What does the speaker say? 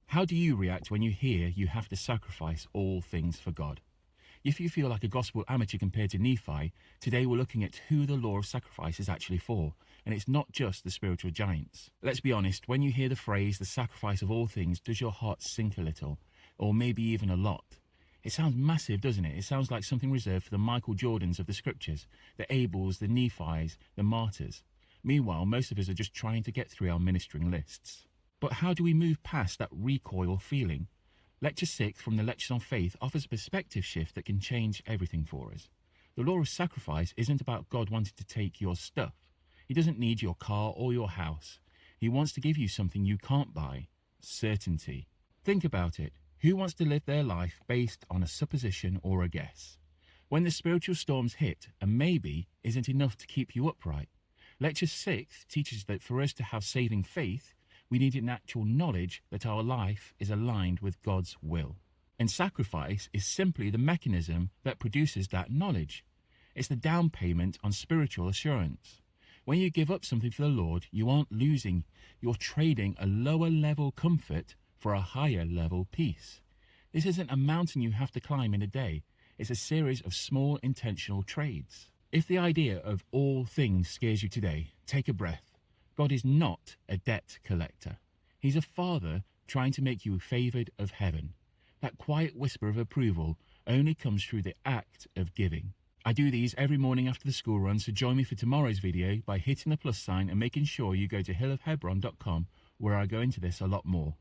How do you react when you hear you have to sacrifice all things for God? If you feel like a gospel amateur compared to Nephi, today we're looking at who the law of sacrifice is actually for, and it's not just the spiritual giants. Let's be honest, when you hear the phrase, the sacrifice of all things, does your heart sink a little, or maybe even a lot? It sounds massive, doesn't it? It sounds like something reserved for the Michael Jordans of the scriptures, the Abels, the Nephis, the martyrs. Meanwhile, most of us are just trying to get through our ministering lists. But how do we move past that recoil feeling? Lecture 6 from the Lectures on Faith offers a perspective shift that can change everything for us. The law of sacrifice isn't about God wanting to take your stuff. He doesn't need your car or your house. He wants to give you something you can't buy: certainty. Think about it. Who wants to live their life based on a supposition or a guess? When the spiritual storms hit, a maybe isn't enough to keep you upright. Lecture 6 teaches that for us to have saving faith, we need an actual knowledge that our life is aligned with God's will. And sacrifice is simply the mechanism that produces that knowledge. It's the down payment on spiritual assurance. When you give up something for the Lord, you aren't losing. You're trading a lower level comfort for a higher level peace. This isn't a mountain you have to climb in a day. It's a series of small intentional trades. If the idea of all things scares you today, take a breath. God is not a debt collector. He's a father trying to make you favored of heaven. That quiet whisper of approval only comes through the act of giving. I do these every morning after the school run, so join me for tomorrow's video by hitting the plus sign and making sure you go to hillofhebron.com, where I go into this a lot more.